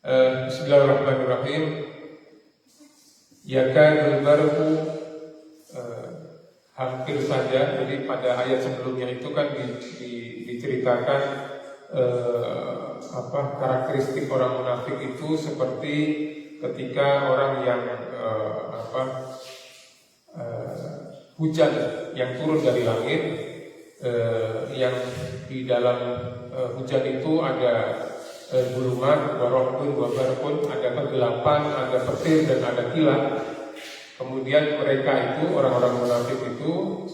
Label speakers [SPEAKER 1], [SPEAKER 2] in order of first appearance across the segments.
[SPEAKER 1] Bismillahirrahmanirrahim. Yakadul barqu, hampir saja. Jadi pada ayat sebelumnya itu kan diceritakan karakteristik orang munafik itu seperti ketika orang yang hujan yang turun dari langit, yang di dalam hujan itu ada gulungan, warohun, wabarkun, ada kegelapan, ada petir dan ada kilat. Kemudian mereka itu, orang-orang munafik itu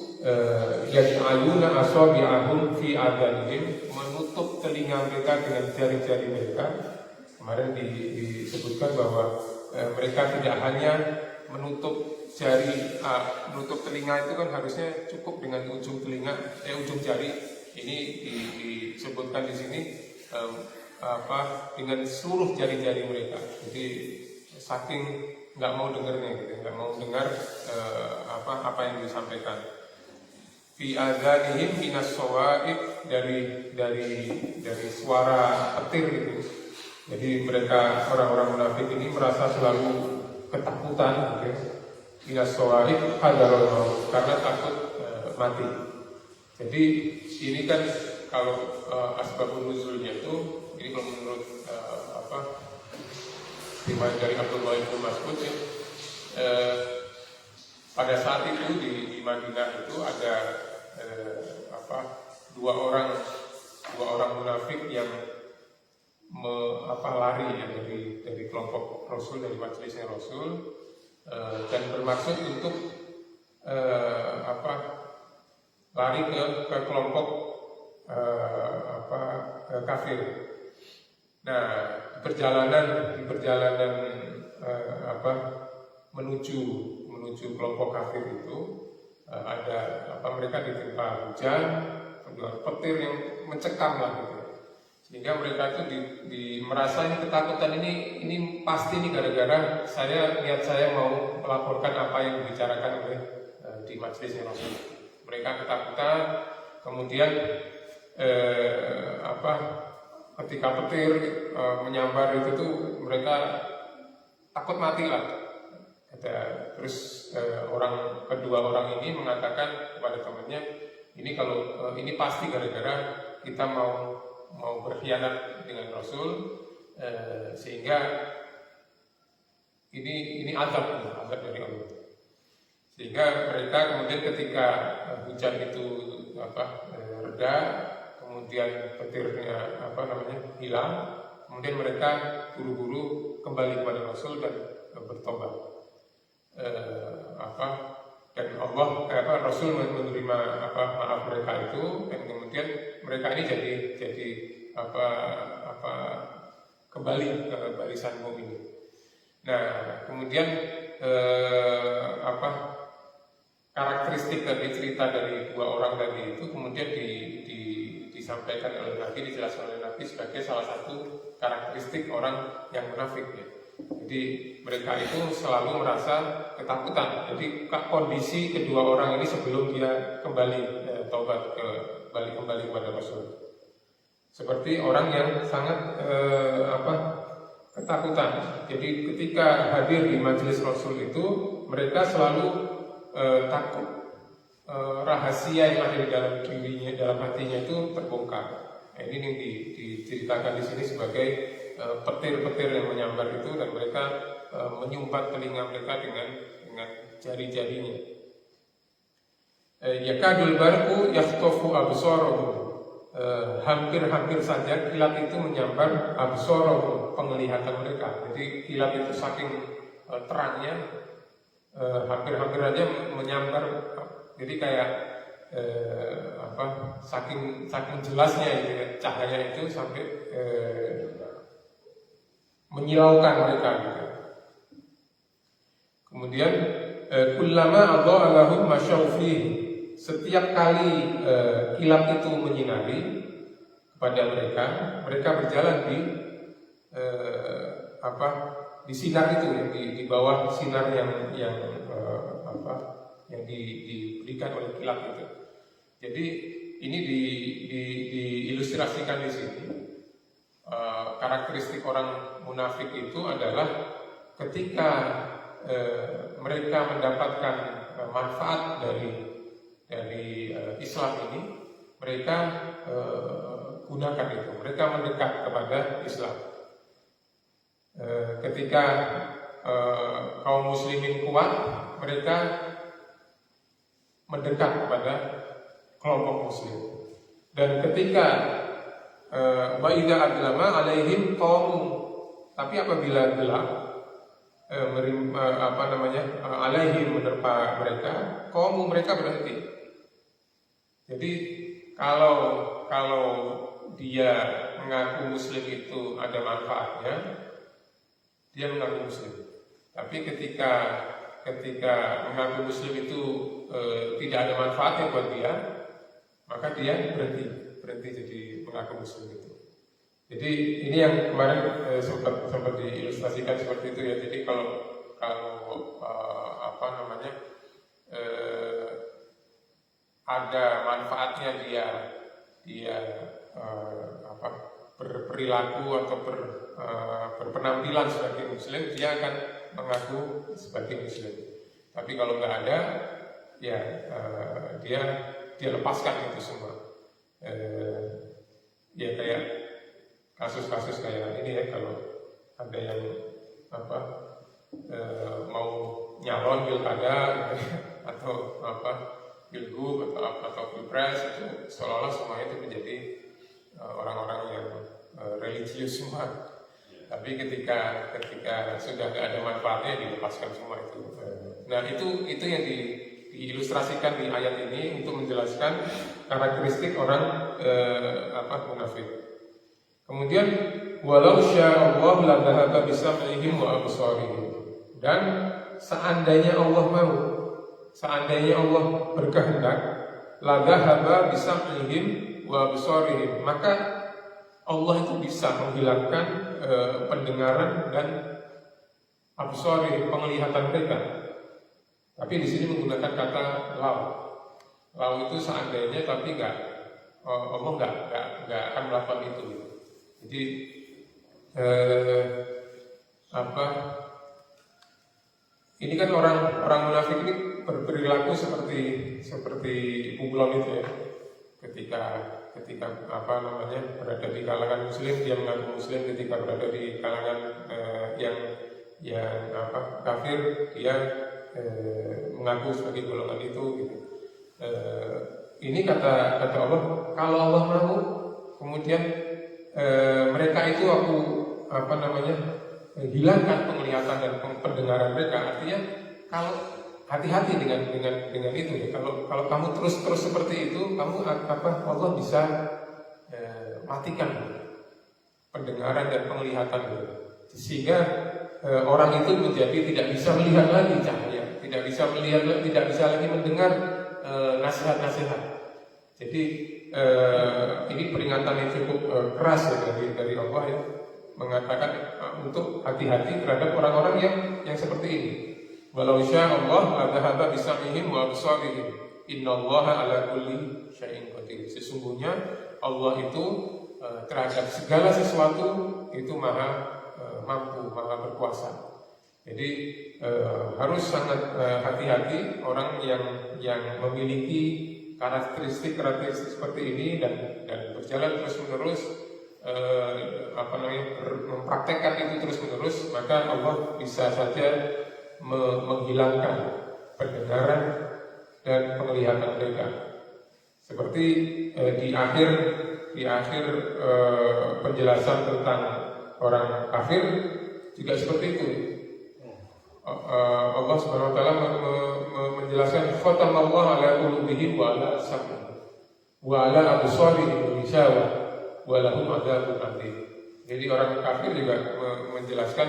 [SPEAKER 1] yaj'aluna asabi'ahum fi adhanihim, menutup telinga mereka dengan jari-jari mereka. Kemarin disebutkan bahwa mereka tidak hanya menutup jari, menutup telinga itu kan harusnya cukup dengan ujung telinga, ujung jari. Ini disebutkan di sini dengan seluruh jari-jari mereka. Jadi saking nggak mau dengarnya, gitu, nggak mau dengar apa yang disampaikan. Fi adzanihim minas sawa'iq, dari suara petir gitu. Jadi mereka, orang-orang munafik ini merasa selalu ketakutan, gitu. Minas sawa'iq hadarul maut, karena takut mati. Jadi ini kan kalau asbabun nuzulnya itu, ini kalau menurut riwayat dari Abdullah bin Mas'ud ya, pada saat itu di Madinah itu ada dua orang munafik yang lari ya, dari kelompok Rasul, dari majelisnya Rasul, dan bermaksud untuk lari ke kelompok kafir. Nah, di perjalanan menuju kelompok kafir itu ada mereka ditimpa hujan, petir yang mencekam lah gitu. Sehingga mereka itu merasa ini ketakutan, ini pasti nih gara-gara niat saya mau melaporkan apa yang dibicarakan oleh di majelisnya Rasul. Mereka ketakutan, kemudian ketika petir menyambar itu tuh mereka takut mati lah. Terus kedua orang ini mengatakan kepada temannya, ini kalau ini pasti gara-gara kita mau berkhianat dengan Rasul, sehingga ini azab dari Allah. Sehingga mereka kemudian ketika hujan itu reda, kemudian petirnya hilang, kemudian mereka buru-buru kembali kepada Rasul dan bertobat. Dan Rasul menerima maaf mereka itu, dan kemudian mereka ini jadi kembali ke barisan mukminin. Nah, kemudian karakteristik dari cerita dari dua orang tadi itu kemudian disampaikan oleh Nabi, dijelaskan oleh Nabi sebagai salah satu karakteristik orang yang munafik ya. Jadi mereka itu selalu merasa ketakutan. Jadi kondisi kedua orang ini sebelum dia kembali taubat kembali kepada Rasul, seperti orang yang sangat ketakutan. Jadi ketika hadir di majelis Rasul itu mereka selalu takut rahasia yang ada di dalam dirinya, dalam hatinya itu terbongkar. Nah, ini yang diceritakan di sini sebagai petir-petir yang menyambar itu, dan mereka menyumbat telinga mereka dengan jari-jarinya. Yakadul barqu yakhtafu absarahum, hampir saja kilat itu menyambar absarahum, penglihatan mereka. Jadi kilat itu saking terangnya, hampir aja menyambar. Jadi kayak saking jelasnya itu ya, cahaya itu sampai menyilaukan mereka gitu. Kemudian kullama adha'a lahum masyaw fihi, setiap kali kilat itu menyinari kepada mereka berjalan di sinar itu ya, di bawah sinar yang diberikan oleh kilat itu. Jadi ini diilustrasikan di sini karakter karakteristik orang munafik itu adalah ketika mereka mendapatkan manfaat dari Islam ini, mereka gunakan itu, mereka mendekat kepada Islam. Ketika kaum muslimin kuat, mereka mendekat kepada kelompok muslim. Dan ketika wa idza adlama alaihim qaum, tapi apabila gelap alaihim menerpa mereka, kaum mereka berhenti. Jadi kalau dia mengaku muslim itu ada manfaatnya, dia mengaku muslim. Tapi ketika mengaku muslim itu tidak ada manfaatnya buat dia, maka dia berhenti jadi mengaku muslim itu. Jadi ini yang kemarin sempat diilustrasikan seperti itu ya. Jadi kalau ada manfaatnya dia berperilaku atau berpenampilan sebagai muslim, dia akan mengaku sebagai muslim. Tapi kalau nggak ada, ya dia lepaskan itu semua. Ya kayak kasus-kasus kayak ini ya, kalau ada yang mau nyalon pilkada atau pilgub atau pilpres, itu seolah-olah semua itu menjadi orang-orang yang religius semua. Tapi ketika sudah tidak ada manfaatnya, dilepaskan semua itu. Nah itu yang diilustrasikan di ayat ini untuk menjelaskan karakteristik orang munafik. Kemudian walau sya'allahu la dhahaba bisam'ihim wa absarihim, dan seandainya Allah mau, seandainya Allah berkehendak, la dhahaba bisam'ihim wa absarihim, maka Allah itu bisa menghilangkan pendengaran dan absarihim, penglihatan mereka. Tapi di sini menggunakan kata lau. Lau itu seandainya, tapi Allah nggak akan melakukan itu. Jadi ini kan orang munafik ini berperilaku seperti bunglon itu ya. Ketika berada di kalangan muslim, dia mengaku muslim. Ketika berada di kalangan yang kafir, dia mengaku sebagai golongan itu gitu. Ini kata Allah, kalau Allah mau, kemudian mereka itu aku hilangkan penglihatan dan pendengaran mereka. Artinya kalau hati-hati dengan itu ya. Kalau kamu terus seperti itu, kamu Allah bisa matikan pendengaran dan penglihatan gitu. Sehingga orang itu menjadi tidak bisa melihat lagi cahaya, tidak bisa lagi mendengar nasihat-nasihat. Jadi ini peringatan yang cukup keras ya dari Allah ya, mengatakan untuk hati-hati terhadap orang-orang yang seperti ini. Walau sya'allahu la dhahaba bisam'ihim wa absarihim, innallaha ala kulli syai'in qadir. Sesungguhnya Allah itu terhadap segala sesuatu itu maha mampu, maha berkuasa. Jadi harus sangat hati-hati orang yang memiliki karakteristik seperti ini dan berjalan terus-menerus mempraktekkan itu terus-menerus, maka Allah bisa saja menghilangkan pendengaran dan penglihatan mereka. Seperti di akhir penjelasan tentang orang kafir juga seperti itu. Allah Subhanahu wa taala menjelaskan khatamallahu ala qulubihim wa ala sam'ihim wa ala absarihim ghishawa wa lahum adzabun adzim. Jadi orang kafir juga menjelaskan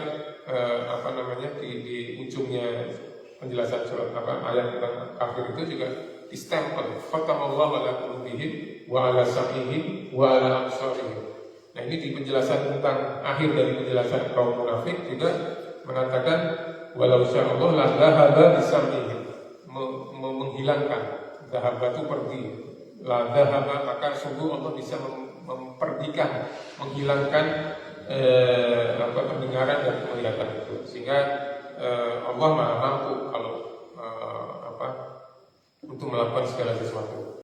[SPEAKER 1] di ujungnya penjelasan surat ayat tentang kafir itu juga distempel khatamallahu ala qulubihim wa ala sam'ihim wa ala absarihim. Nah ini di penjelasan tentang akhir dari penjelasan kaum munafik juga mengatakan walau sya'allahu la dhahaba bisam'ihim, menghilangkan, dhahaba itu pergi, la dhahaba, maka sungguh Allah bisa mempergikan, menghilangkan pendengaran dan penglihatan itu, sehingga Allah Maha mampu kalau untuk melakukan segala sesuatu.